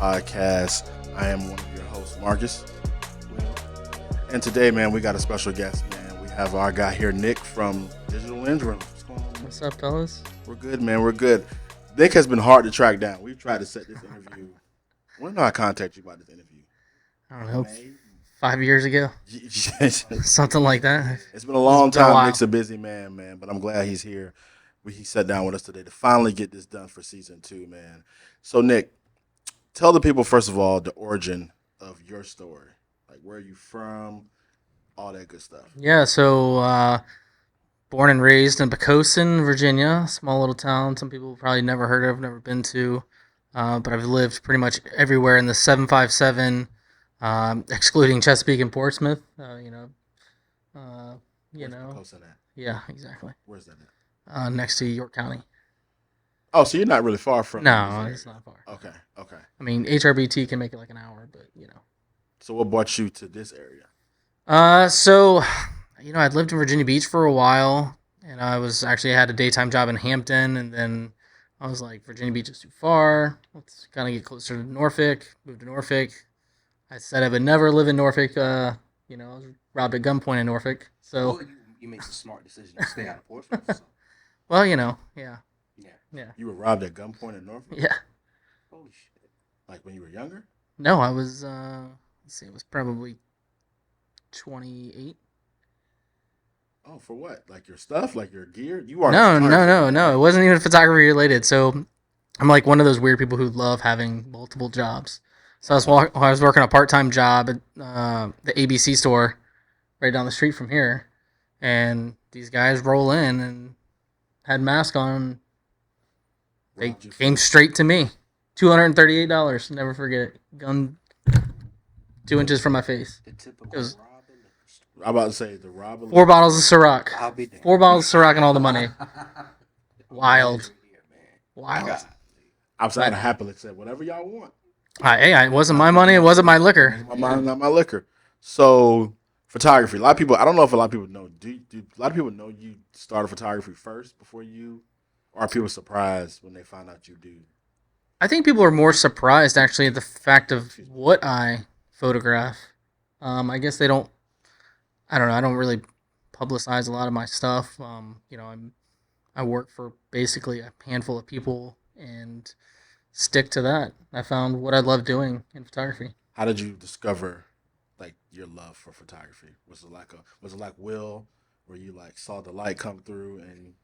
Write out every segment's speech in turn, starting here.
podcast. I am one of your hosts, Marcus. And today, man, we got a special guest, man. We have our guy here, Nick from Digital Lens Room. What's going on? What's up, fellas? We're good, man. We're good. Nick has been hard to track down. We've tried to set this interview. When did I contact you about this interview? I don't know, 5 years ago? Something like that. It's been a long time. Nick's a busy man, but I'm glad he's here. He sat down with us today to finally get this done for season 2, man. So, Nick, tell the people, first of all, the origin of your story. Like, where are you from? All that good stuff. Yeah, so born and raised in Pocosin, Virginia, small little town. Some people probably never heard of, never been to. But I've lived pretty much everywhere in the 757, excluding Chesapeake and Portsmouth. Where's Pocosin at? Yeah, exactly. Where's that at? Next to York County. Oh, so you're not really far from. No, it's not far. Okay. I mean, HRBT can make it like an hour, but So what brought you to this area? So, I'd lived in Virginia Beach for a while, and I had a daytime job in Hampton, and then I was like, Virginia Beach is too far. Let's kind of get closer to Norfolk. Moved to Norfolk. I said I would never live in Norfolk. I was robbed at gunpoint in Norfolk. So well, you made the smart decision to stay out of Portsmouth. So. Well, yeah. You were robbed at gunpoint in Norfolk? Yeah. Holy shit! Like when you were younger? No, I was. It was probably 28. Oh, for what? Like your stuff? Like your gear? You are No. It wasn't even photography related. So I'm like one of those weird people who love having multiple jobs. So I was working a part-time job at the ABC store right down the street from here, and these guys roll in and had masks on. They came straight to me. $238. Never forget it. Gun 2 inches from my face. The typical It was, I'm about to say the robber. 4 bottles of Ciroc. I'll be there. 4 bottles of Ciroc and all the money. Wild. Outside of happily said whatever y'all want. It wasn't my money. It wasn't my liquor. My money, not my liquor. So photography. A lot of people. I don't know if a lot of people know. Do a lot of people know you started photography first before you? Or are people surprised when they find out you do? I think people are more surprised actually at the fact of what I photograph. I guess they don't. I don't know. I don't really publicize a lot of my stuff. I work for basically a handful of people and stick to that. I found what I love doing in photography. How did you discover like your love for photography? Was it like Will, where you like saw the light come through and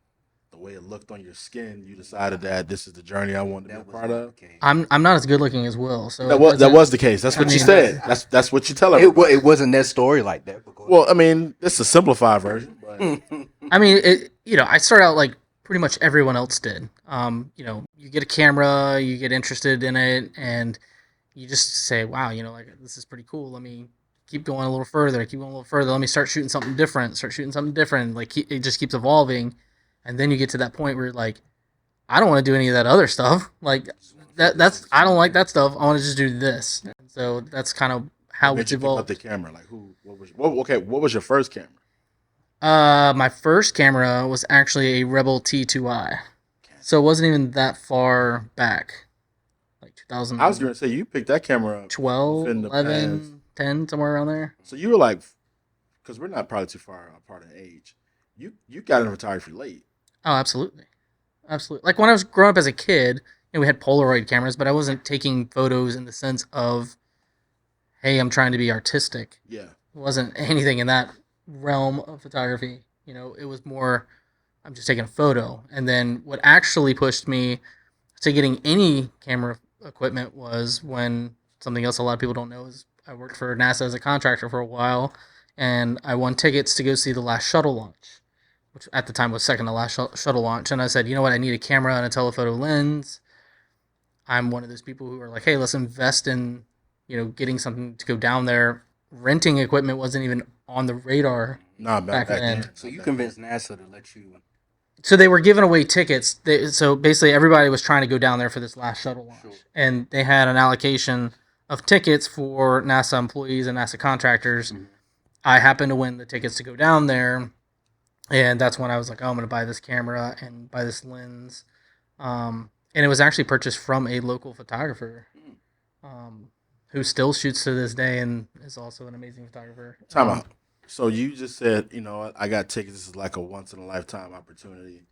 the way it looked on your skin, you decided that this is the journey I wanted to be a part of? I'm not as good looking as Will, so that was the case. That's what you said. That's what you tell everybody. It wasn't that story like that. Well, I mean, it's a simplified version. But. I mean, I started out like pretty much everyone else did. You get a camera, you get interested in it, and you just say, wow, like this is pretty cool. Let me keep going a little further. Let me start shooting something different. Like it just keeps evolving. And then you get to that point where you're like, I don't want to do any of that other stuff. Like I don't like that stuff. I want to just do this. So that's kind of how it's evolved. Pick up the camera, like what was your first camera? My first camera was actually a Rebel T2i. So it wasn't even that far back. Like 2000. I was going to say you picked that camera up 12, 11, 10, somewhere around there. So you were like, because we're not probably too far apart in age. You got into photography late. Oh, absolutely. Like when I was growing up as a kid, we had Polaroid cameras, but I wasn't taking photos in the sense of, hey, I'm trying to be artistic. Yeah. It wasn't anything in that realm of photography. It was more, I'm just taking a photo. And then what actually pushed me to getting any camera equipment was when something else a lot of people don't know is I worked for NASA as a contractor for a while, and I won tickets to go see the last shuttle launch, which at the time was second to last shuttle launch. And I said, you know what, I need a camera and a telephoto lens. I'm one of those people who are like, hey, let's invest in, getting something to go down there. Renting equipment wasn't even on the radar back then. So you convinced NASA to let you... So they were giving away tickets. So basically everybody was trying to go down there for this last shuttle launch. Sure. And they had an allocation of tickets for NASA employees and NASA contractors. Mm-hmm. I happened to win the tickets to go down there. And that's when I was like, oh, I'm going to buy this camera and buy this lens. And it was actually purchased from a local photographer. who still shoots to this day and is also an amazing photographer. Time out. So you just said, you know what, I got tickets. This is like a once in a lifetime opportunity.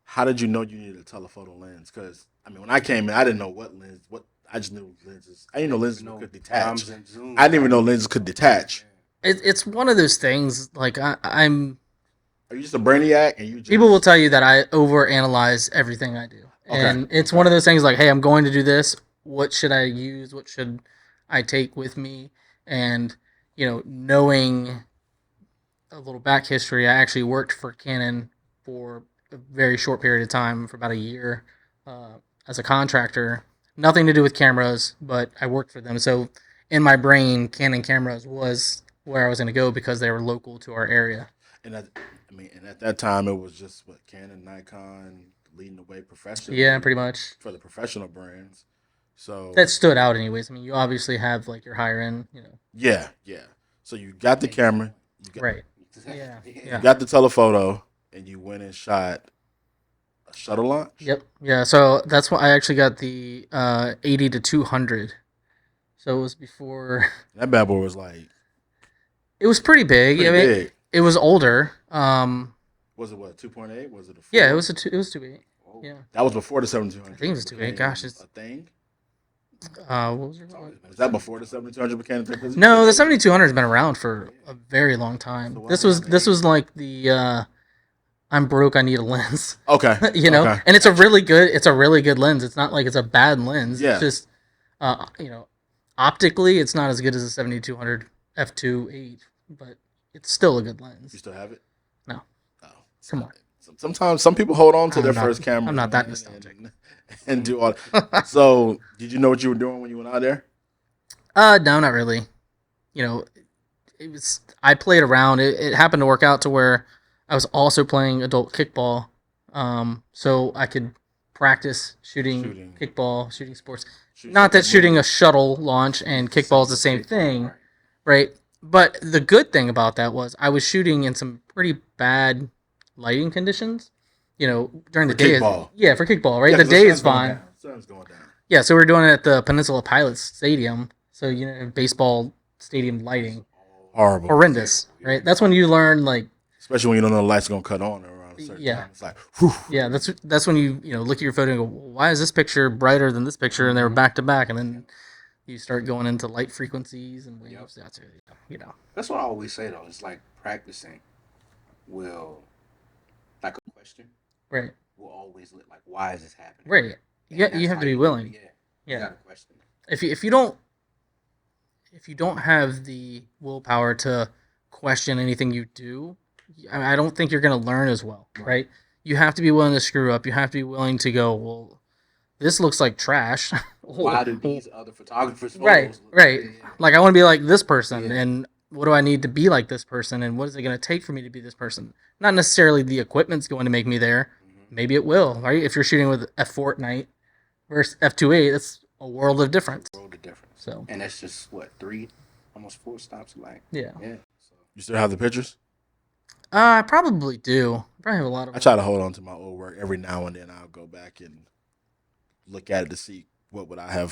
How did you know you needed a telephoto lens? Because I mean, when I came in, I didn't know what lens. What I just knew lenses. I didn't know lenses could detach. I didn't even know lenses could detach. It's one of those things. Like I'm. Are you just a brainiac? And you just People will tell you that I overanalyze everything I do, and it's one of those things. Like, hey, I'm going to do this. What should I use? What should I take with me? And knowing a little back history, I actually worked for Canon for a very short period of time, for about a year, as a contractor. Nothing to do with cameras, but I worked for them. So in my brain, Canon cameras was where I was going to go because they were local to our area. And and at that time, it was just what Canon, Nikon leading the way professionally. Yeah, pretty much for the professional brands. So that stood out, anyways. I mean, you obviously have like your higher end, Yeah. So you got the camera, right? Yeah. You got the telephoto, and you went and shot a shuttle launch. Yep. Yeah. So that's why I actually got the 80 to 200. So it was before. That bad boy was like. It was pretty big. Big. It was older. Was it what 2.8? Was it a 4? Yeah, it was 2.8. Oh, yeah. That was before the 7200. I think it was 2.8. Gosh, it's a thing. What was your Was that before the 7200 became a thing? No, the 7200 has been around for a very long time. This was like the I'm broke, I need a lens. Okay. Okay. And it's a really good lens. It's not like it's a bad lens. Yeah. It's just optically it's not as good as a 7200 f2.8, but it's still a good lens. You still have it? No. Oh. Come on. Sometimes some people hold on to their first camera. I'm not that nostalgic. And do all. So, did you know what you were doing when you went out there? No, not really. It was. I played around. It happened to work out to where I was also playing adult kickball, so I could practice shooting kickball, shooting sports. Not that shooting a shuttle launch and kickball is the same thing, right? But the good thing about that was I was shooting in some pretty bad lighting conditions. During the day. Yeah, for kickball, right? The day is fine. Sun's going down. Yeah, so we're doing it at the Peninsula Pilots Stadium. So, baseball stadium lighting. Horrible. Horrendous, right? That's when you learn, like... Especially when you don't know the light's going to cut on around a certain time. It's like, whew. Yeah, that's when you look at your photo and go, well, why is this picture brighter than this picture? And they were back to back. And then you start going into light frequencies and waves. That's That's what I always say, though. It's like practicing will... Like a question. Right. Will always look like, why is this happening? Right. You have to be willing. Yeah. You gotta question it. If you don't have the willpower to question anything you do, I don't think you're going to learn as well, right? You have to be willing to screw up. You have to be willing to go, well, this looks like trash. Why do these other photographers right. Like, I want to be like this person, and what do I need to be like this person, and what is it going to take for me to be this person? Not necessarily the equipment's going to make me there. Maybe it will, right? If you're shooting with f4 at night versus f2.8, that's a world of difference. So, and that's just what, 3, almost 4 stops away. Yeah. So. You still have the pictures? I probably do. I probably have a lot of. I try to hold on to my old work every now and then. I'll go back and look at it to see what did I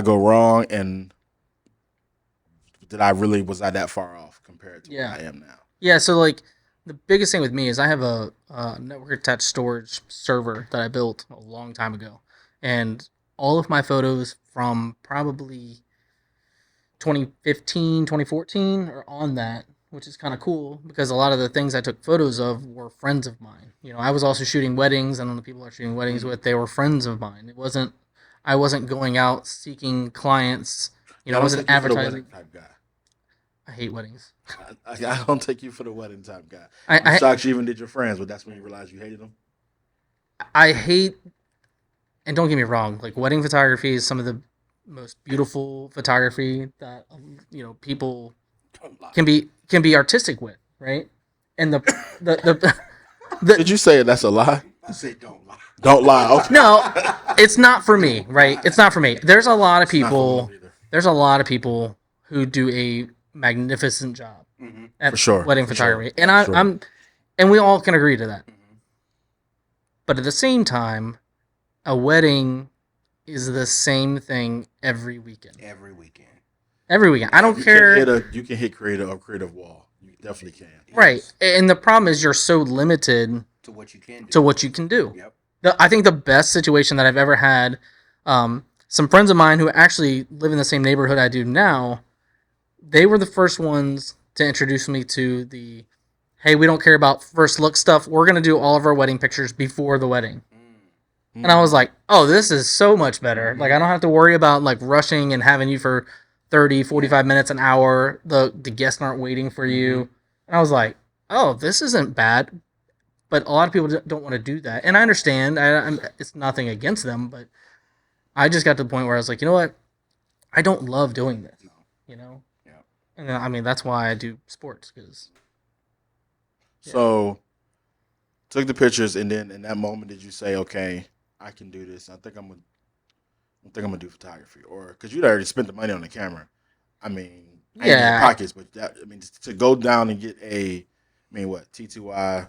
go wrong, and was I that far off compared to where I am now? Yeah. So like. The biggest thing with me is I have a network-attached storage server that I built a long time ago. And all of my photos from probably 2015, 2014 are on that, which is kind of cool because a lot of the things I took photos of were friends of mine. I was also shooting weddings, and the people I was shooting weddings with, they were friends of mine. I wasn't going out seeking clients. I wasn't advertising. I hate weddings. I don't take you for the wedding type guy. I'm shocked you even did your friends, but that's when you realized you hated them? I hate, and don't get me wrong, like wedding photography is some of the most beautiful photography that people can be artistic with, right? And the Did you say that's a lie? I say don't lie. Don't lie. Okay. No, it's not for me, right? It's not for me. There's a lot of people. There's a lot of people who do a magnificent job at wedding photography, and and we all can agree to that. But at the same time, a wedding is the same thing every weekend. Every weekend. Every weekend. I don't You care. You can hit creative wall. You definitely can. Right. Yes. And the problem is you're so limited To what you can do. to what you can do. Yep. I think the best situation that I've ever had, some friends of mine who actually live in the same neighborhood I do now, they were the first ones to introduce me to the, hey, we don't care about first look stuff. We're going to do all of our wedding pictures before the wedding. And I was like, oh, this is so much better. Like, I don't have to worry about, like, rushing and having you for 30, 45 minutes, an hour. The guests aren't waiting for you. And I was like, oh, this isn't bad. But a lot of people don't want to do that. And I understand. It's nothing against them. But I just got to the point where I was like, you know what? I don't love doing this. No. You know? Yeah. And then, I mean, that's why I do sports. Cause, So, took the pictures, and then in that moment, did you say, okay, I can do this. I think I'm gonna do photography, or because you'd already spent the money on the camera. I mean, I ain't in your pockets, but to go down and get T2I.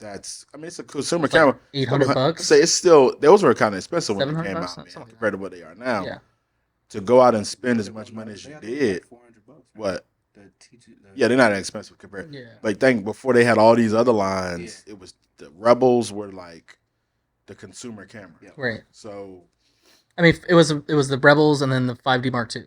That's it's a consumer It's camera. like $800. Say it's still those were kind of expensive when they came $700, out, something like compared that. to what they are now. Yeah. To go out and spend as much money as you did, $400. what? The T2. Yeah, they're not that expensive compared. Yeah. Like, think before they had all these other lines, it was the Rebels were like the consumer camera. Yeah. Right. So I mean, it was the Rebels and then the 5D Mark II.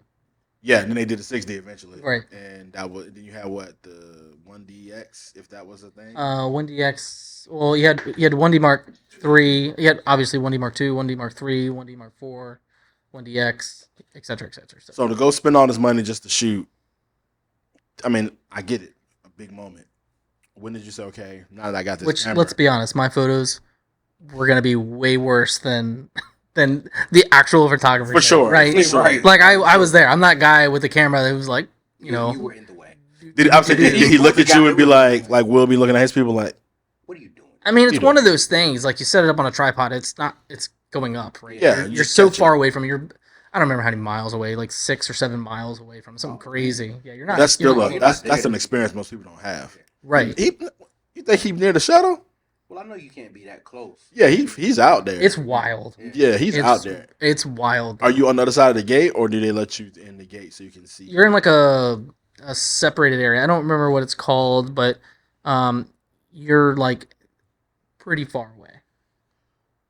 yeah, and then they did the 6D eventually. Right. And then you had what, the 1DX, if that was a thing. 1DX. Well, you had 1D Mark III. You had obviously 1D Mark II, 1D Mark III, 1D Mark IV, 1DX, etc., etc. So to go spend all this money just to shoot, I mean, I get it, a big moment. When did you say, okay, now that I got this Which, camera? let's be honest, my photos were gonna be way worse than the actual photography. For sure, right? for sure. Right. Like I was there. I'm that guy with the camera that was like, you know, You were in the way. Did he look at you and be like we'll be looking at his people like, What are you doing? I mean, it's You one know. of those things. Like, you set it up on a tripod. It's going up, right? Yeah, You're you so catch far it. away from it. I don't remember how many miles away, like 6 or 7 miles away from something crazy. Yeah, you're not. that's you're still not- that's an experience most people don't have. right. You think he's near the shuttle? Well, I know you can't be that close. Yeah, he's out there. It's wild. Yeah, he's out there. It's wild. Are you on the other side of the gate, or do they let you in the gate so you can see? You're in like a separated area. I don't remember what it's called, but you're like pretty far away.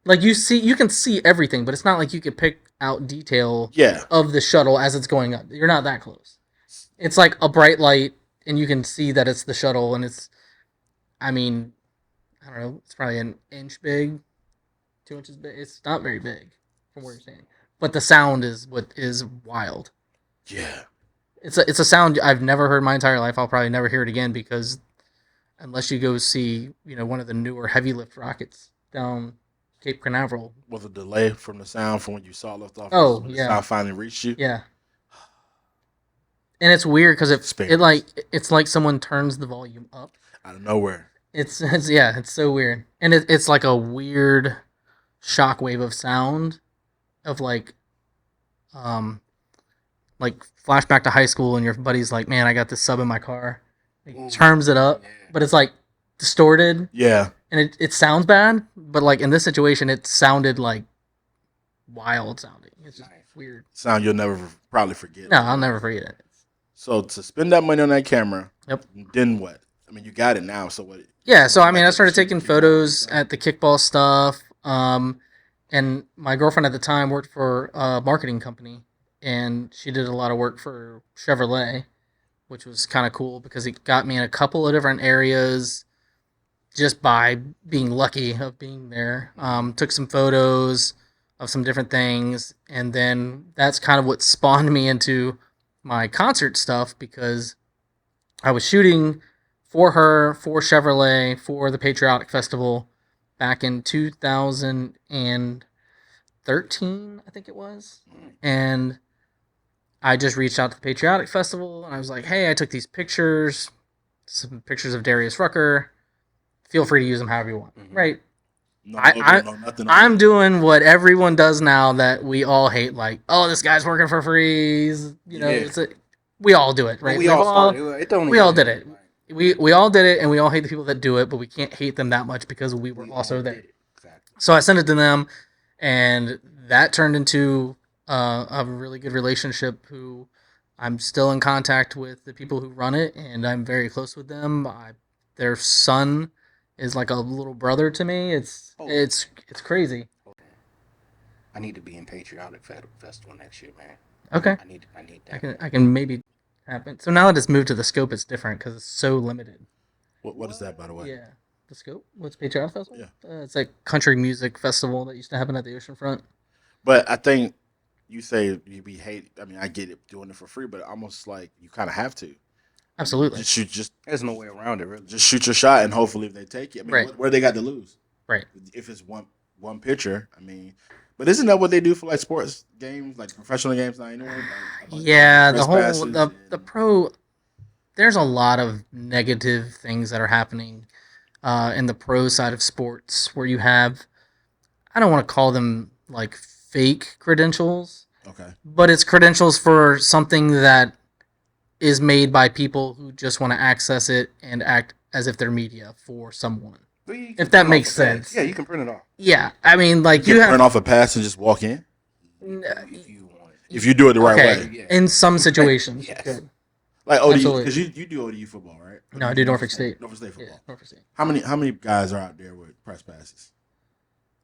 Like, you can see everything, but it's not like you could pick out detail Yeah, of the shuttle as it's going up. You're not that close. It's like a bright light, and you can see that it's the shuttle, and it's, I mean, I don't know, it's probably an inch big, 2 inches big. It's not very big from where you're standing. But the sound is what is wild. yeah. It's a sound I've never heard my entire life. I'll probably never hear it again, because unless you go see, one of the newer heavy lift rockets down Cape Canaveral. Was a delay from the sound from when you saw lift off? Oh, when yeah. The sound finally reached you. Yeah. And it's weird because Experience. it's like someone turns the volume up. Out of nowhere. It's so weird. And it's like a weird shockwave of sound of like flashback to high school, and your buddy's like, man, I got this sub in my car. He turns it up, but it's like distorted, Yeah. and it sounds bad, but like in this situation, it sounded like wild sounding. It's just weird. Sound you'll never probably forget. No, I'll never forget it. So to spend that money on that camera. Yep. Then what? I mean, you got it now. So what? Yeah, so I mean, I started taking photos at the kickball stuff, and my girlfriend at the time worked for a marketing company, and she did a lot of work for Chevrolet, which was kind of cool because it got me in a couple of different areas just by being lucky of being there. Took some photos of some different things, and then that's kind of what spawned me into my concert stuff, because I was shooting for her, for Chevrolet, for the Patriotic Festival back in 2013, I think it was. And I just reached out to the Patriotic Festival, and I was like, hey, I took these pictures, some pictures of Darius Rucker. Feel free to use them however you want. Mhm. Right? No, nothing. I'm doing what everyone does now that we all hate, like, oh, this guy's working for free. We all do it, right? We all started. we all did it. We all did it, and we all hate the people that do it, but we can't hate them that much because we were also there. Exactly. So I sent it to them, And that turned into a really good relationship. Who I'm still in contact with the people who run it, and I'm very close with them. Their son is like a little brother to me. It's crazy. I need to be in Patriotic Festival next year, man. Okay, I need that. I can maybe happen. So now that it's moved to the scope, it's different because it's so limited. What is that, by the way? Yeah, the scope. What's Patriotic Festival? Yeah. It's like country music festival that used to happen at the oceanfront. But I think you say you be hate. I mean, I get it doing it for free, but almost like you kind of have to. Absolutely. There's no way around it, really. Just shoot your shot, and hopefully, if they take it, I mean, Right. where they got to lose? Right. If it's one pitcher, I mean, but isn't that what they do for like sports games, like professional games now? Anyway, Yeah, the press whole passes the and- pro. There's a lot of negative things that are happening in the pro side of sports where you have. I don't want to call them like fake credentials, Okay. but it's credentials for something that is made by people who just want to access it and act as if they're media for someone. Well, you can If that print makes off a page. sense. Yeah, you can print it off Yeah, I mean, like You you can have turn off a pass and just walk in if you want it. if you do it the right okay way. in some situations. Yes. Good. Like ODU, Absolutely. because you do ODU football, right? No, I do Norfolk State. Norfolk State Yeah, football. Norfolk State. How many guys are out there with press passes?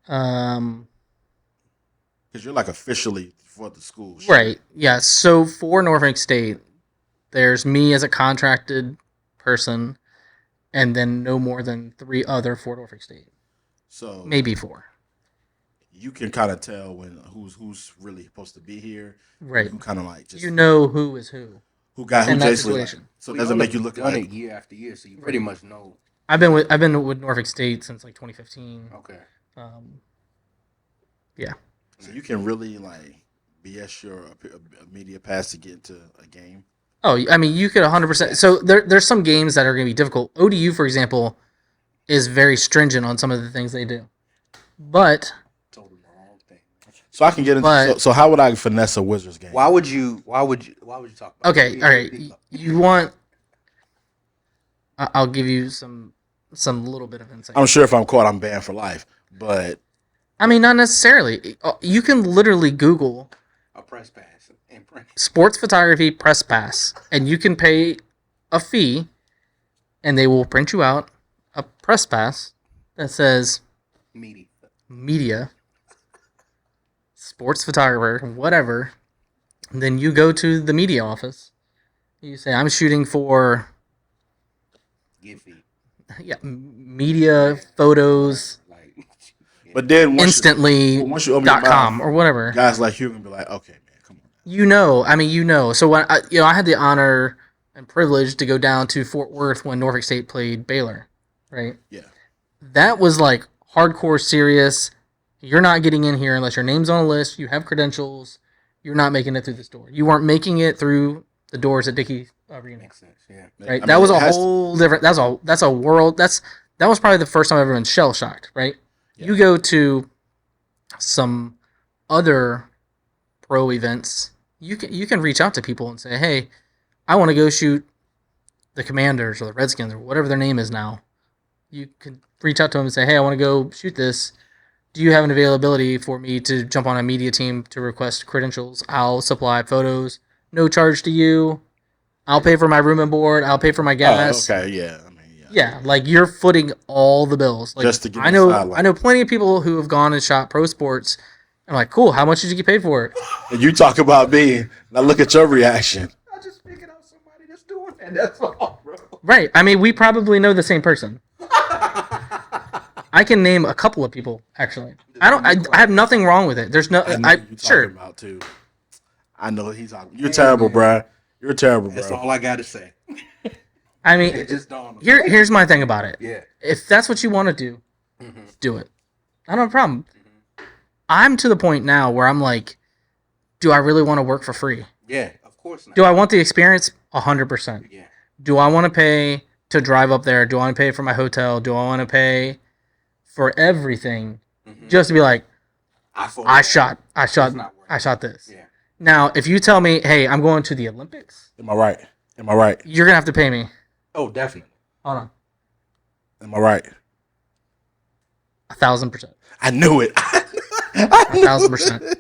Um, Because you're like officially for the school. right. Yeah. So for Norfolk State, there's me as a contracted person, and then no more than 3 other for Norfolk State. So Maybe 4. you can kind of tell when who's really supposed to be here. Right. Who kind of like just You know who is who. who got who in that basically. Like, situation. so it Well, doesn't y'all make you look done like it year after year, so you pretty much know. I've been with Norfolk State since like 2015. Okay. Yeah. so you can really like BS your a media pass to get into a game. Oh, I mean, you could 100%. So there's some games that are going to be difficult. ODU, for example, is very stringent on some of the things they do. But Totally the wrong thing. So I can get into. But- So how would I finesse a Wizards game? Why would you talk about okay, it? all right. You want? I'll give you some little bit of insight. I'm sure if I'm caught, I'm banned for life. But I mean, not necessarily. You can literally Google a press pass and print sports photography press pass, and you can pay a fee, and they will print you out a press pass that says media, sports photographer, whatever. And then you go to the media office. You say, I'm shooting for Giphy. media photos Like, yeah. but then once you open your instantly.com mouth, or whatever. guys like you can be like, okay, man, come on. You know. So when I had the honor and privilege to go down to Fort Worth when Norfolk State played Baylor, right? Yeah. That was like hardcore serious. You're not getting in here unless your name's on a list, you have credentials, you're not making it through this door. You weren't making it through the doors at Dickey Arena. Makes sense. Yeah. Right? I mean, that was it a has whole different that's a world that was probably the first time I've ever been shell shocked, right? Yeah. You go to some other pro events, you can reach out to people and say, hey, I want to go shoot the Commanders or the Redskins or whatever their name is now. You can reach out to them and say, hey, I want to go shoot this. Do you have an availability for me to jump on a media team to request credentials? I'll supply photos, no charge to you. I'll pay for my room and board. I'll pay for my gas. Oh, okay, yeah. I mean, yeah. Yeah, like you're footing all the bills. Like, Just to get I on know, the sideline. I know plenty of people who have gone and shot pro sports. I'm like, cool. How much did you get paid for it? And you talk about being. Now look at your reaction. I just figured out somebody that's doing that. That's all, bro. Right. I mean, we probably know the same person. I can name a couple of people actually. I have nothing wrong with it. There's no. I know who you Sure. talking about too. I know he's talking. You're terrible, bruh. You're terrible, That's bro. all I got to say. I mean, It just dawned on me. here's my thing about it. Yeah. If that's what you want to do, Mm-hmm. do it. I don't have a problem. I'm to the point now where I'm like, do I really want to work for free? Yeah. Of course not. Do I want the experience? 100%. Yeah. Do I want to pay to drive up there? Do I want to pay for my hotel? Do I want to pay for everything Mhm. just to be like, I shot It's not worth it. this. Yeah. Now, if you tell me, hey, I'm going to the Olympics, Am I right? Am I right? you're gonna have to pay me. Oh, definitely. Hold on, Am I right? 1,000%. I knew it. 1000%.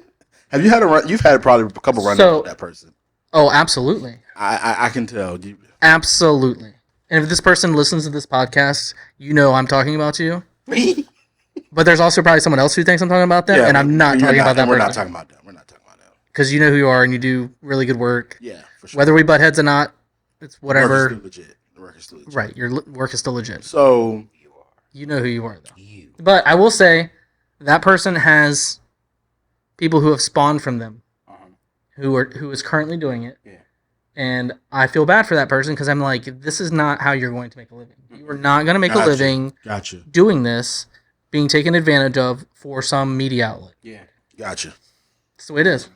Have you had a run? You've had probably a couple run-ins with that person. Oh, absolutely. I can tell. Absolutely. And if this person listens to this podcast, you know I'm talking about you. But there's also probably someone else who thinks I'm talking about them, and I'm not talking about that person. We're not talking about them. We're not talking about them. Because you know who you are, and you do really good work. Yeah, for sure. Whether we butt heads or not, it's whatever. The work is still legit. Right, your work is still legit. So you know who you are, though. But I will say, that person has people who have spawned from them, who is currently doing it. Yeah. And I feel bad for that person because I'm like, this is not how you're going to make a living. You are not going to make a living doing this, being taken advantage of for some media outlet. Yeah. Gotcha. That's the way it is.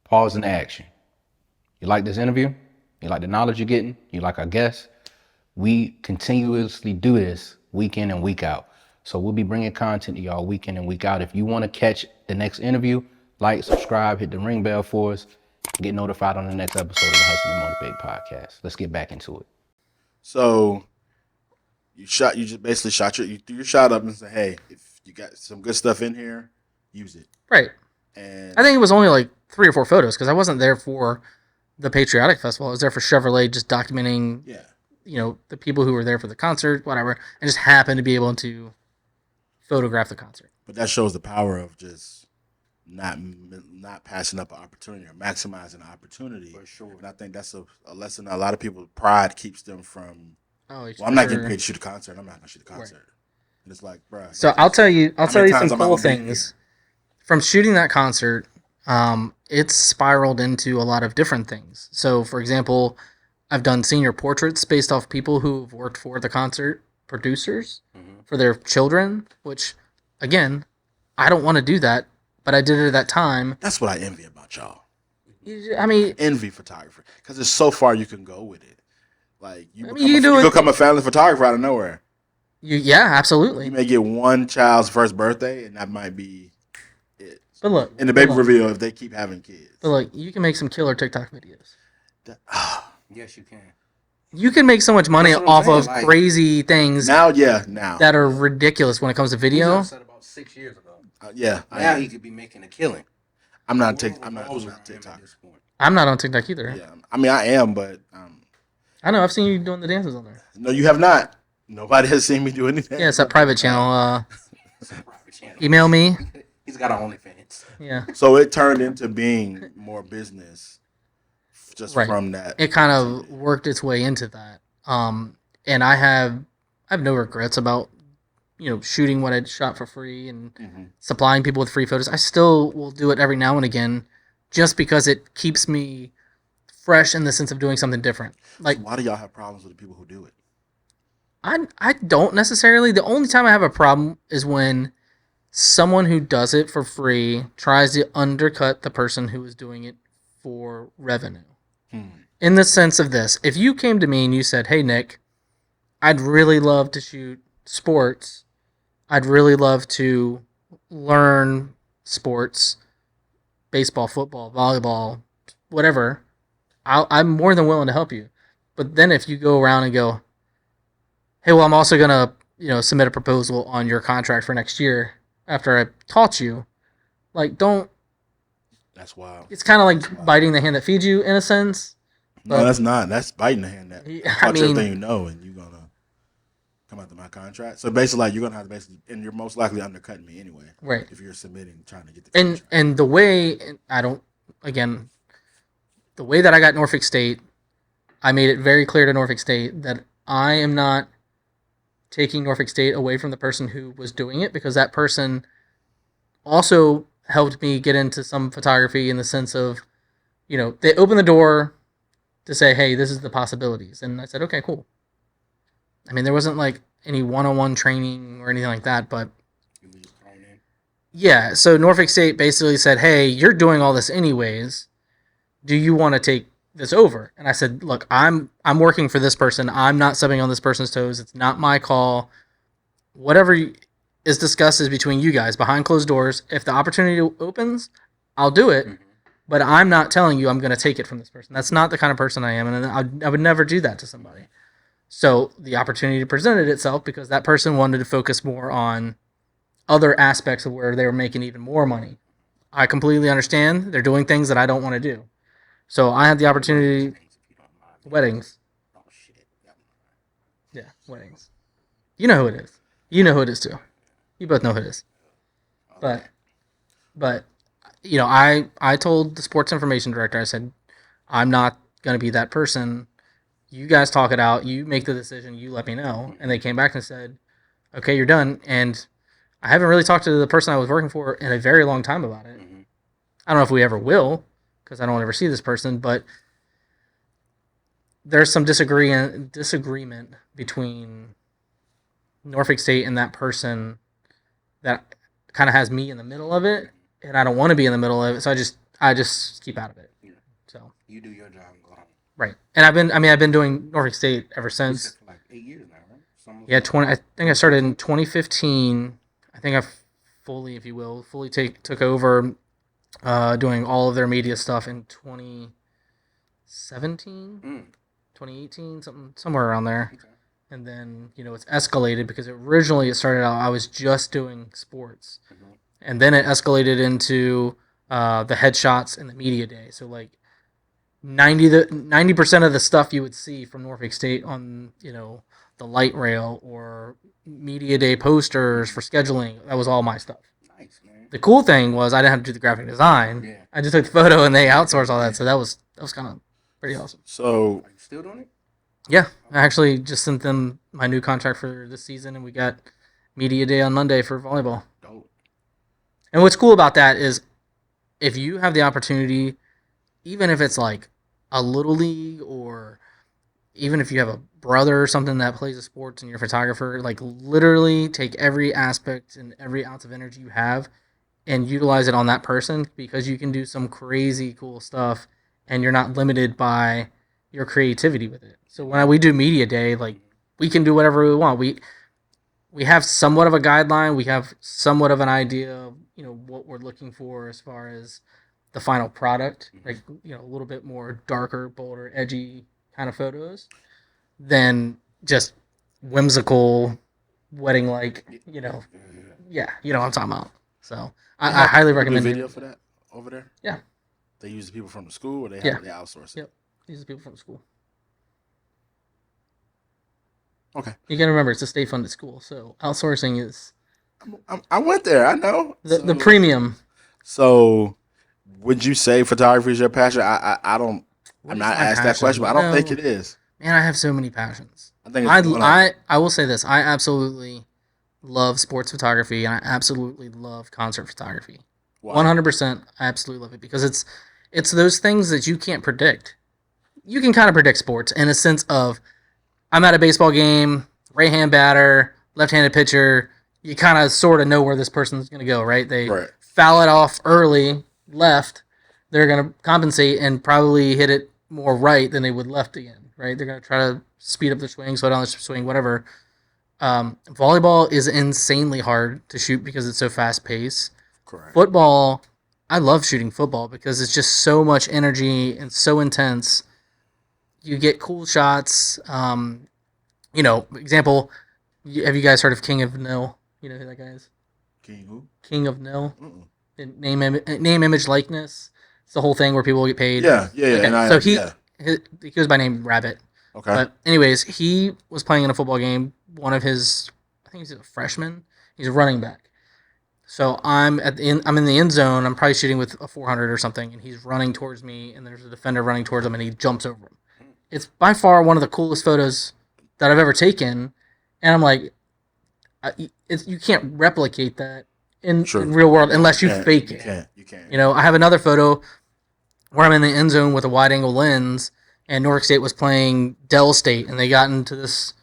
Pause and action. You like this interview? You like the knowledge you're getting? You like our guests? We continuously do this week in and week out. So we'll be bringing content to y'all week in and week out. If you want to catch the next interview, like, subscribe, hit the ring bell for us, get notified on the next episode of the Hustle and Motivate podcast. Let's get back into it. So you just basically you threw your shot up and said, hey, if you got some good stuff in here, use it. Right. And I think it was only like 3 or 4 photos because I wasn't there for the Patriotic Festival. I was there for Chevrolet, just documenting, the people who were there for the concert, whatever, and just happened to be able to photograph the concert. But that shows the power of just not passing up an opportunity or maximizing an opportunity. For sure. And I think that's a lesson that a lot of people, pride keeps them from. Oh, well, I'm not getting paid to shoot a concert. I'm not going to shoot a concert. Right. And it's like, bro. So I'll tell you some cool things. From shooting that concert, it's spiraled into a lot of different things. So, for example, I've done senior portraits based off people who've worked for the concert producers for their children, which, again, I don't want to do that, but I did it at that time. That's what I envy about y'all. I mean, envy photographer because there's so far you can go with it. Like you become a family photographer out of nowhere. Yeah, absolutely. You may get one child's first birthday, and that might be it. But look, in the baby reveal, if they keep having kids. But look, you can make some killer TikTok videos. Yes, you can. You can make so much money off of crazy things. Now that are ridiculous when it comes to video. I said about 6 years ago. Now he could be making a killing. I'm not TikTok. At this point. I'm not on TikTok either. Yeah, I mean I am, but I know I've seen you doing the dances on there. No, you have not. Nobody has seen me do anything. Yeah, it's that private channel. Email me. He's got an OnlyFans. Yeah. So it turned into being more business, just from that. It kind of worked its way into that. And I have no regrets about shooting what I shot for free and supplying people with free photos. I still will do it every now and again, just because it keeps me fresh in the sense of doing something different. Like, so why do y'all have problems with the people who do it? I don't necessarily. The only time I have a problem is when someone who does it for free tries to undercut the person who is doing it for revenue. In the sense of this, if you came to me and you said, hey, Nick, I'd really love to shoot sports. I'd really love to learn sports, baseball, football, volleyball, whatever. I'm more than willing to help you. But then if you go around and go, hey, well, I'm also going to, submit a proposal on your contract for next year after I taught you, like, don't. That's wild. It's kind of like biting the hand that feeds you in a sense. No, that's not. That's biting the hand that taught you everything you know, and you're going to come after my contract. So basically, like, you're going to have to and you're most likely undercutting me anyway. Right. If you're submitting, trying to get the contract. And the way, the way that I got Norfolk State, I made it very clear to Norfolk State that I am not taking Norfolk State away from the person who was doing it, because that person also helped me get into some photography in the sense of, they opened the door to say, hey, this is the possibilities. And I said, okay, cool. I mean, there wasn't like any one-on-one training or anything like that, but Yeah, so Norfolk State basically said, "Hey, you're doing all this anyways. Do you want to take this over?" And I said, "Look, I'm working for this person. I'm not stepping on this person's toes. It's not my call. Whatever is discussed is between you guys behind closed doors. If the opportunity opens, I'll do it. But I'm not telling you I'm going to take it from this person. That's not the kind of person I am, and I would never do that to somebody." So the opportunity presented itself because that person wanted to focus more on other aspects of where they were making even more money. I completely understand. They're doing things that I don't want to do. So I had the opportunity. Weddings. Oh shit. Yeah, weddings. You know who it is. You know who it is too. You both know who it is. But you know, I told the sports information director, I said, I'm not going to be that person. You guys talk it out. You make the decision. You let me know. And they came back and said, okay, you're done. And I haven't really talked to the person I was working for in a very long time about it. I don't know if we ever will, because I don't ever see this person, but there's some disagreement between Norfolk State and that person that kind of has me in the middle of it, and I don't want to be in the middle of it, so I just keep out of it. Yeah. So You do your job and go home. right, and I've been doing Norfolk State ever since. For like 8 years now, right? Yeah, 20. I think I started in 2015. I think I fully, if you will, took over doing all of their media stuff in 2017, 2018, somewhere around there. Okay. And then, you know, it's escalated because originally it started out I was just doing sports. And then it escalated into the headshots and the media day. So like 90% of the stuff you would see from Norfolk State on, you know, the light rail or media day posters for scheduling, that was all my stuff. Nice, man. The cool thing was I didn't have to do the graphic design. Yeah. I just took the photo and they outsourced all that. So that was kind of pretty awesome. So Are you still doing it? Yeah, I actually just sent them my new contract for this season, and we got media day on Monday for volleyball. Dope. And what's cool about that is if you have the opportunity, even if it's like a little league or even if you have a brother or something that plays a sports and you're a photographer, like literally take every aspect and every ounce of energy you have and utilize it on that person because you can do some crazy cool stuff and you're not limited by your creativity with it. So when we do media day, like we can do whatever we want. We have somewhat of a guideline. We have somewhat of an idea of, you know, what we're looking for as far as the final product, like, you know, a little bit more darker, bolder, edgy kind of photos than just whimsical wedding, like, you know, yeah, you know what I'm talking about. So I highly recommend video for that over there. Yeah. They use the people from the school, or they outsource it. Yep. These are people from school. Okay. You got to remember, it's a state-funded school, so outsourcing is I went there. I know the premium. So, would you say photography is your passion? I don't. I'm not asked that question, but I don't think it is. Man, I have so many passions. I think I will say this. I absolutely love sports photography, and I absolutely love concert photography. 100%. I absolutely love it because it's those things that you can't predict. You can kind of predict sports in a sense of I'm at a baseball game, right-hand batter, left-handed pitcher. You kind of sort of know where this person's going to go, right? They foul it off early, left. They're going to compensate and probably hit it more right than they would left again, right? They're going to try to speed up their swing, slow down their swing, whatever. Volleyball is insanely hard to shoot because it's so fast-paced. Correct. Football, I love shooting football because it's just so much energy and so intense. You get cool shots. You know, example, have you guys heard of King of Nil? You know who that guy is? King who? King of Nil. Name, image, likeness. It's the whole thing where people get paid. Yeah. Okay, so he goes by name Rabbit. Okay. But anyways, he was playing in a football game. One of his, I think he's a freshman. He's a running back. So I'm in the end zone. I'm probably shooting with a 400 or something, and he's running towards me, and there's a defender running towards him, and he jumps over him. It's by far one of the coolest photos that I've ever taken, and I'm like, you can't replicate that in real world unless you fake it. You can't. You know, I have another photo where I'm in the end zone with a wide angle lens, and Norfolk State was playing Dell State, and they got into this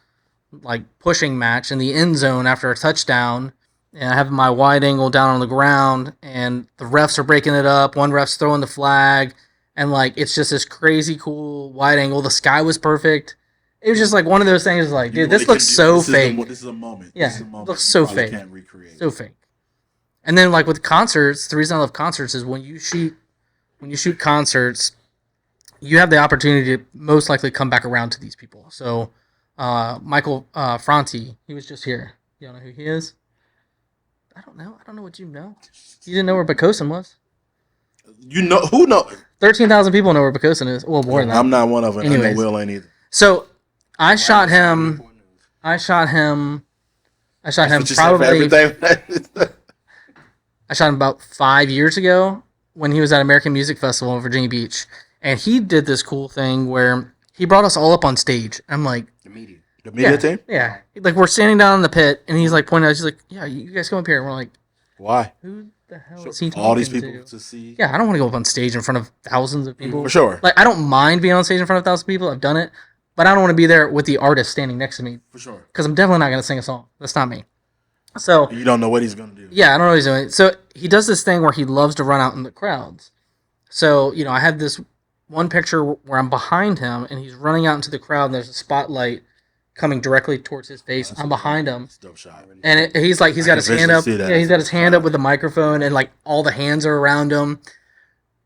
like pushing match in the end zone after a touchdown, and I have my wide angle down on the ground, and the refs are breaking it up. One ref's throwing the flag, and like it's just this crazy cool wide angle. The sky was perfect. It was just like one of those things. Like, dude, this looks so fake. This is a moment. Yeah, this is a moment it looks so fake. Can't recreate. So fake. And then like with concerts, the reason I love concerts is when you shoot concerts, you have the opportunity to most likely come back around to these people. So Michael Franti, he was just here. You don't know who he is? I don't know. I don't know what you know. You didn't know where Bacosin was? You know who know? 13,000 people know where Bacosin is. Well, more than that. I'm not one of them. Anyways. I know Will ain't either. So I shot him probably. I shot him about 5 years ago when he was at American Music Festival in Virginia Beach, and he did this cool thing where he brought us all up on stage. I'm like, The media. The media team? Yeah, like we're standing down in the pit, and he's like pointing out. He's like, "Yeah, you guys come up here." And we're like, why? Who the hell is he talking all these people to see? Yeah, I don't want to go up on stage in front of thousands of people. For sure. Like, I don't mind being on stage in front of thousands of people. I've done it, but I don't want to be there with the artist standing next to me. For sure. Because I'm definitely not going to sing a song. That's not me. So you don't know what he's going to do. Yeah, I don't know what he's doing. So he does this thing where he loves to run out in the crowds. So, I had this one picture where I'm behind him, and he's running out into the crowd, and there's a spotlight coming directly towards his face. I'm behind him. Dope shot. And he's got his hand up. Yeah, he's got his hand up with the microphone, and like all the hands are around him.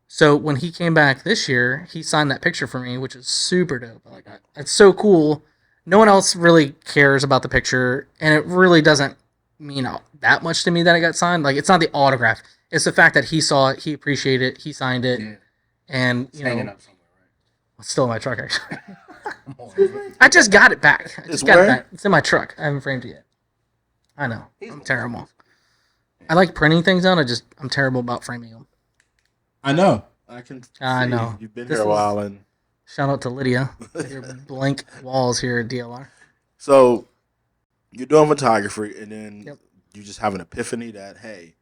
So when he came back this year, he signed that picture for me, which is super dope. Like, it's so cool. No one else really cares about the picture, and it really doesn't mean that much to me that it got signed. Like, it's not the autograph. It's the fact that he saw it, he appreciated it, he signed it, and It's hanging up somewhere, right? It's still in my truck, actually. I just got it back. It back. It's in my truck. I haven't framed it yet. I know. I'm terrible. I like printing things out. I'm terrible about framing them. I know. I can. I know. You've been here a while, and shout out to Lydia. Your blank walls here at DLR. So you're doing photography, and then you just have an epiphany that, hey,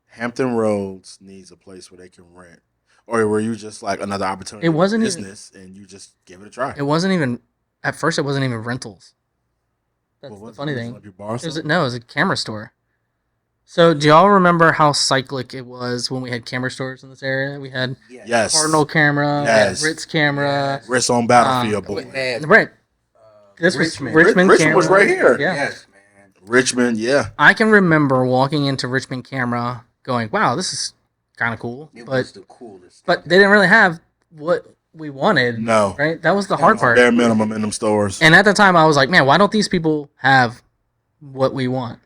Hampton Roads needs a place where they can rent. Or were you just like another opportunity it wasn't business and you just gave it a try? It wasn't even, at first it wasn't even rentals. That's the funny thing. It was a camera store. So do y'all remember how cyclic it was when we had camera stores in this area? We had Cardinal camera, Ritz camera. Ritz on Battlefield, boy. Right. This Richmond. was Richmond camera. Was right here. Yeah. Yes, man. Richmond, yeah. I can remember walking into Richmond camera going, wow, this is kind of cool. It was the coolest. But they didn't really have what we wanted. No. Right? That was the hard part. Bare minimum in them stores. And at the time, I was like, man, why don't these people have what we want?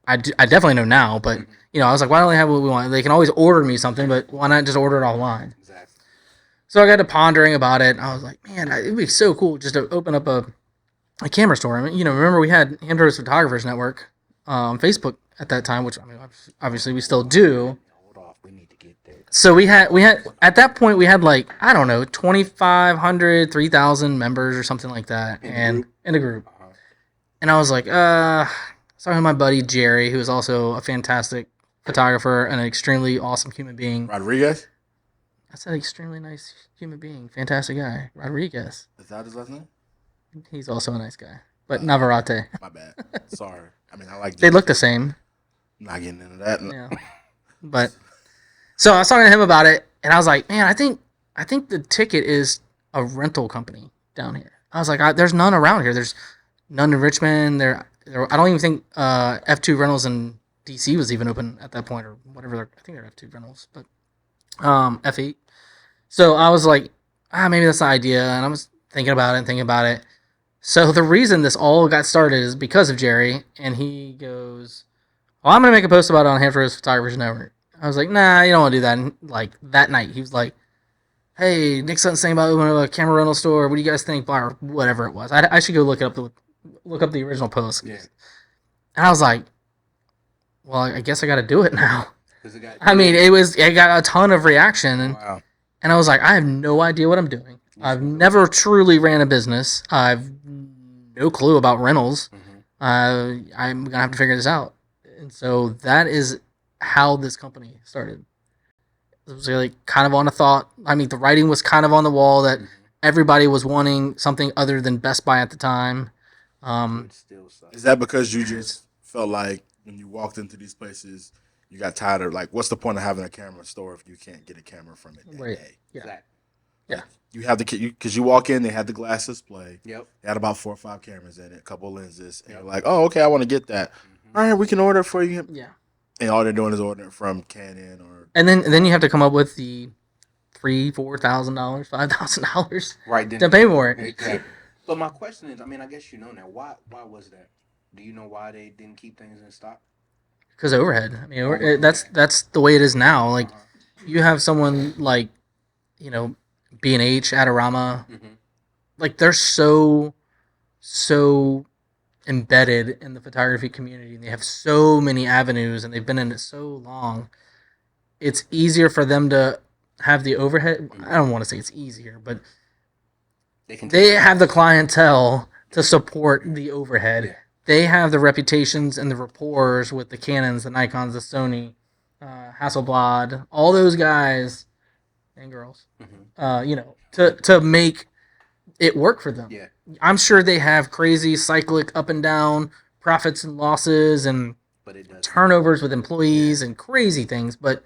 I definitely know now, but, I was like, why don't they have what we want? They can always order me something, but why not just order it online? Exactly. So I got to pondering about it. I was like, man, it would be so cool just to open up a camera store. I mean, remember we had Hamburgers Photographers Network on Facebook at that time, which, I mean, obviously we still do. We need to get there. So we had at that point we had like, I don't know, 2,500, 3,000 members or something like that, in a group. And I was like, I was talking to my buddy Jerry, who is also a fantastic photographer and an extremely awesome human being. Rodriguez? I said extremely nice human being, fantastic guy. Rodriguez. Is that his last name? He's also a nice guy, but Navarrete. My bad. Sorry. I mean, I like. They look the same. I'm not getting into that. Yeah. But so I was talking to him about it, and I was like, man, I think the ticket is a rental company down here. I was like, there's none around here. There's none in Richmond. I don't even think F2 Rentals in DC was even open at that point, or whatever. I think they're F2 Rentals, but F8. So I was like, maybe that's the idea, and I was thinking about it. So the reason this all got started is because of Jerry, and he goes, well, I'm going to make a post about it on Hampton Roads Photographers Network. I was like, nah, you don't want to do that. And like that night, he was like, hey, Nick Sutton saying about opening a camera rental store. What do you guys think? Blah, or whatever it was. I should go look up the original post. Yeah. And I was like, well, I guess I got to do it now. It got a ton of reaction. And I was like, I have no idea what I'm doing. I've never truly ran a business. I've no clue about rentals. I'm going to have to figure this out. And so that is how this company started. It was like kind of on a thought. I mean, the writing was kind of on the wall that everybody was wanting something other than Best Buy at the time. Is that because you just felt like when you walked into these places, you got tired of like, what's the point of having a camera store if you can't get a camera from it that Right. day? Yeah. Exactly. Yeah. You have the because you walk in, they had the glass display. Yep. They had about 4 or 5 cameras in it, a couple lenses, and you're like, oh, okay, I want to get that. All right, we can order it for you. Yeah. And all they're doing is ordering it from Canon or. And then you have to come up with the $3,000, $4,000, $5,000 Right then. to pay for it. Exactly. But my question is, I mean, I guess you know now. Why was that? Do you know why they didn't keep things in stock? Because overhead. I mean, that's the way it is now. Like, you have someone like, B&H, Adorama. Mm-hmm. Like, they're so embedded in the photography community. They have so many avenues, and they've been in it so long. It's easier for them to have the overhead. I don't want to say it's easier, but they have the clientele to support the overhead. Yeah. They have the reputations and the rapport with the Canons, the Nikons, the Sony, Hasselblad, all those guys and girls. Mm-hmm. To make it work for them. Yeah. I'm sure they have crazy cyclic up and down profits and losses and turnovers with employees and crazy things, but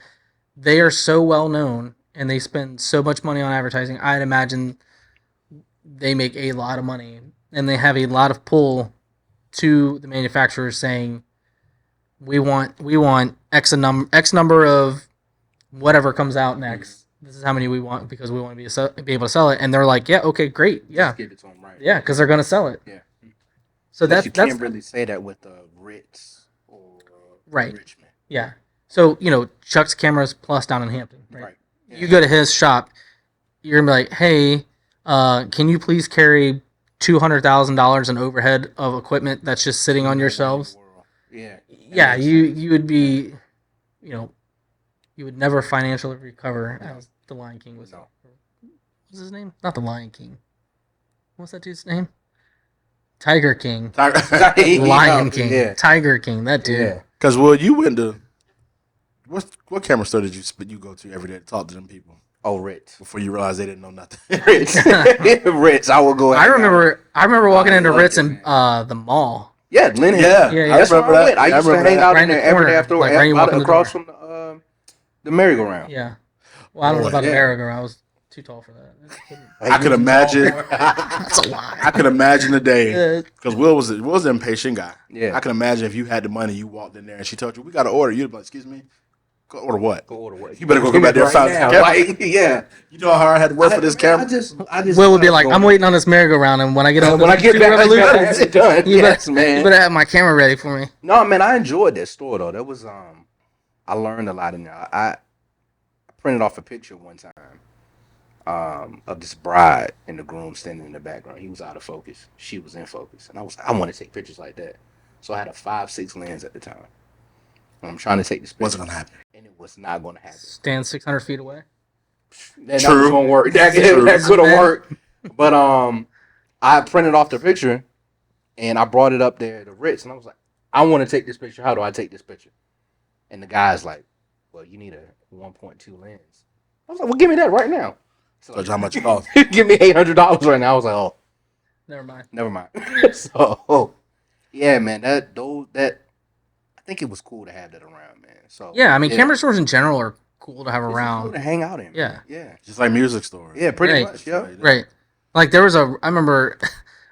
they are so well known and they spend so much money on advertising. I'd imagine they make a lot of money and they have a lot of pull to the manufacturers saying, we want X number of whatever comes out next. This is how many we want because we want to be able to sell it. And they're like, yeah, okay, great, yeah. Just give it to them, right? Yeah, because they're going to sell it. Yeah. So you can't really say that with Ritz or right. Richmond. Yeah. So, Chuck's Cameras Plus down in Hampton, right? Yeah. You go to his shop, you're going to be like, hey, can you please carry $200,000 in overhead of equipment that's just sitting on your shelves? Yeah. Yeah, you would be, you would never financially recover as the Lion King was. No. What's his name? Not the Lion King. What's that dude's name? Tiger King. Lion King. Yeah. Tiger King, that dude. Yeah. Because, Will, you went to. What camera store did you go to every day to talk to them people? Oh, Ritz. Before you realized they didn't know nothing. Ritz. Ritz. I will go. I remember walking into Ritz in the mall. Yeah, Lennon. Yeah. That's where I went. I used to hang out in there every day after like, across from the merry-go-round. Yeah. Well, I don't know about the merry-go-round. I was too tall for that. I could imagine. That's a lie. I could imagine the day because Will was an impatient guy. Yeah. I can imagine if you had the money, you walked in there and she told you, "We got to order." You'd be like, "Excuse me, go order what? Go order what? You better go back there and find the camera." Like, yeah. You know how hard I had to work for this camera. I just. Will would be like, "I'm waiting on this merry-go-round, and when I get home, when I get back, Revolutions, it's done. Yes, man. You better have my camera ready for me." No, man, I enjoyed that store though. That was I learned a lot in there. I printed off a picture one time of this bride and the groom standing in the background. He was out of focus. She was in focus. And I was like, I want to take pictures like that. So I had a 5.6 lens at the time. And I'm trying to take this picture. What's gonna happen? And it was not gonna happen. Stand 600 feet away. That was gonna work. That could have worked. But I printed off the picture and I brought it up there to Ritz and I was like, I want to take this picture. How do I take this picture? And the guy's like, well, you need a 1.2 lens. I was like, well, give me that right now. So how much it cost? Give me $800 right now. I was like, oh, Never mind. So, yeah, man, that I think it was cool to have that around, man. So yeah, I mean, camera stores in general are cool to have around. Cool to hang out in. Yeah, yeah, just like music stores. Yeah, pretty right. much. Yeah, right. Like there was I remember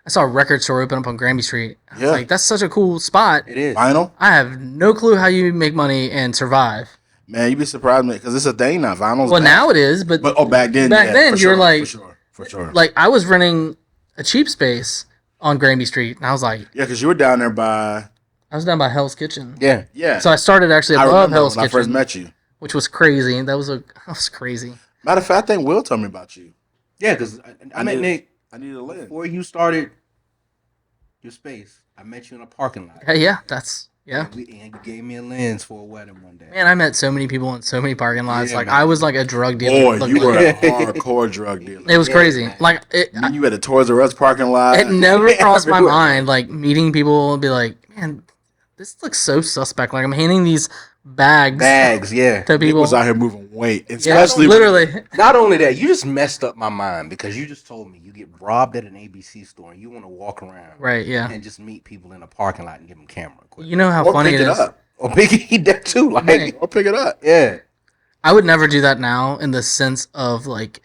I saw a record store open up on Granby Street. I was like, that's such a cool spot. It is. Vinyl. I have no clue how you make money and survive. Man, you'd be surprised, man, because it's a thing now. Vinyl's well, back. now it is, but back then, you're like, for sure. Like I was renting a cheap space on Granby Street, and I was like, yeah, because you were down there by. I was down by Hell's Kitchen. Yeah, yeah. So I started actually above Hell's when Kitchen. I first met you, which was crazy. That was crazy. Matter of fact, I think Will told me about you. Yeah, because I met Nick. I needed a lens before you started your space. I met you in a parking lot. Yeah, that's. Yeah. And you gave me a lens for a wedding one day. Man, I met so many people in so many parking lots. Yeah, like man. I was like a drug dealer. Boy, you were a hardcore drug dealer. It was crazy. Man. Like you had a Toys R Us parking lot. It never crossed my mind. Like meeting people and be like, man, this looks so suspect. Like I'm handing these bags Yeah. to Nick people. was out here moving weight, Yeah, especially literally. Not only that, you just messed up my mind because you just told me you get robbed at an ABC store and you want to walk around Right, yeah. and just meet people in a parking lot and give them camera equipment. You know how or funny pick it it is. up, Or Biggie that too. Like, Right. or pick it up. yeah. I would never do that now in the sense of like,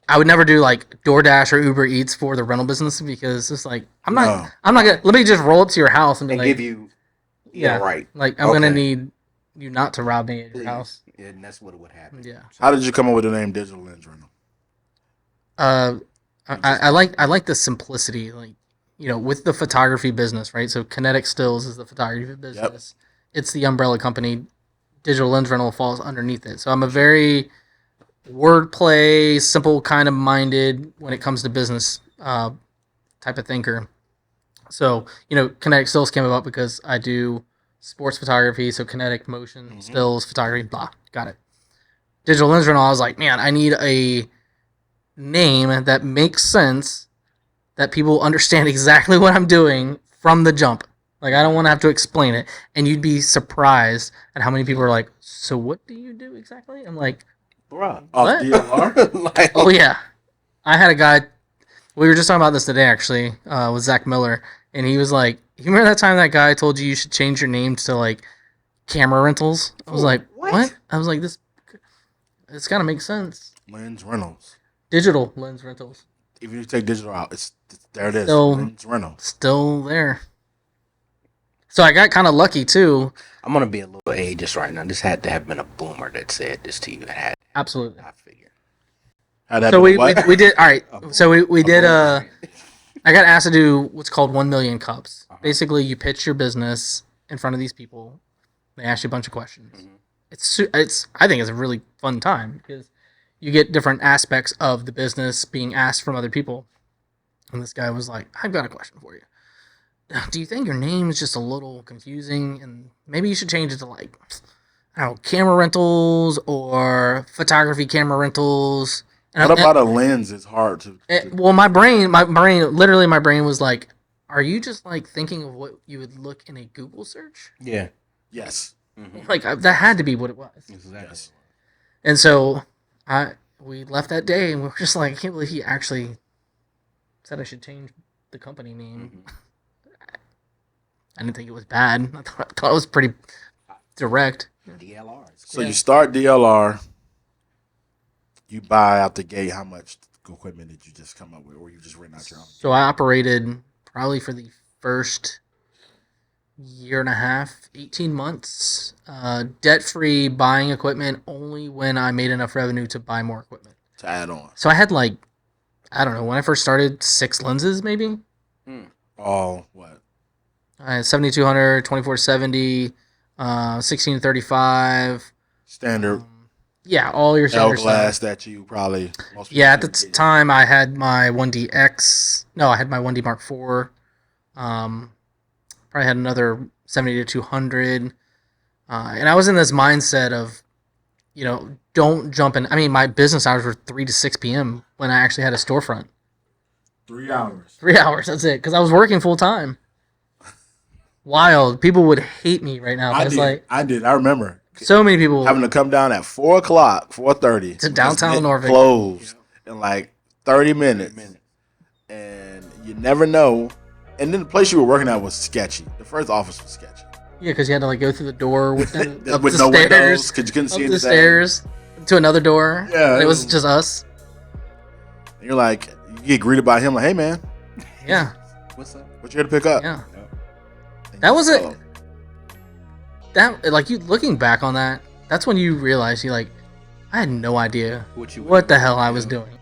I would never do like DoorDash or Uber Eats for the rental business because it's like I'm not gonna let me just roll up to your house and be And like, give you, yeah, right. like I'm gonna Okay. need you not to rob me at your Please. house. Yeah, and that's what would happen. Yeah. How did you come up with the name Digital Lens Rental? I like the simplicity, like, you know, with the photography business, right? So Kinetic Stills is the photography business. It's the umbrella company. Digital Lens Rental falls underneath it. So I'm a very wordplay, simple kind of minded when it comes to business type of thinker. So, you know, Kinetic Stills came about because I do sports photography, so kinetic motion, stills, photography, blah, got it. Digital Lens Rental, I was like, man, I need a name that makes sense, that people understand exactly what I'm doing from the jump. Like, I don't want to have to explain it. And you'd be surprised at how many people are like, so what do you do exactly? I'm like, Bruh. Off What? DLR? Like, oh yeah. I had a guy, we were just talking about this today actually, with Zach Miller, and he was like, you remember that time that guy told you should change your name to like camera rentals? I was like, what? I was like, it's gotta make sense. Lens Rentals. Digital Lens Rentals. Even if you take digital out, there it is. So- Lens Rentals. Still there. So I got kind of lucky too. I'm going to be a little ageist right now. This had to have been a boomer that said this to you. It had, Absolutely. I figure. How'd that So be? we did all right. So we did boomer. I got asked to do what's called 1 million cups. Basically, you pitch your business in front of these people. They ask you a bunch of questions. It's I think it's a really fun time because you get different aspects of the business being asked from other people. And this guy was like, "I've got a question for you. Do you think your name is just a little confusing and maybe you should change it to like, I don't know, camera rentals or photography camera rentals?" And What about a lens is hard to well, my brain, literally my brain was like, are you just like thinking of what you would look in a Google search? Yeah. yes. Like that had to be what it was. Exactly. Yes. And so we left that day and we were just like, I can't believe he actually said I should change the company name. I didn't think it was bad. I thought it was pretty direct. DLRs. So you start DLR, you buy out the gate. How much equipment did you just come up with, or you just rent out your own? So I operated probably for the first year and a half, 18 months, debt-free, buying equipment only when I made enough revenue to buy more equipment. To add on. So I had like, I don't know, when I first started, 6 lenses maybe. All what? I had 7200, 2470, 1635. Standard Yeah, all your L standard glass stuff. that you probably. Most Yeah, at the people get. time I had my 1DX. No, I had my 1D Mark IV. Probably had another 70 to 200. And I was in this mindset of, you know, don't jump in. I mean, my business hours were 3 to 6 p.m. when I actually had a storefront. 3 hours. 3 hours, that's it. Because I was working full time. Wild. People would hate me right now. I It's did. like, I remember so many people. having to come down at 4:00, 4:30 To downtown Norfolk. closed in like 30 minutes, and you never know. And then the place you were working at was sketchy. The first office was sketchy. Yeah, because you had to like go through the door with, up With the no stairs, windows, because you couldn't up see the anything. stairs to another door. Yeah, And it it was was- just us. And you're like, you get greeted by him like, "Hey man, Yeah, What's up? what you here to pick up?" yeah. And That you was go, it. That like you looking back on that, that's when you realize you like, I had no idea What you what the hell I was doing.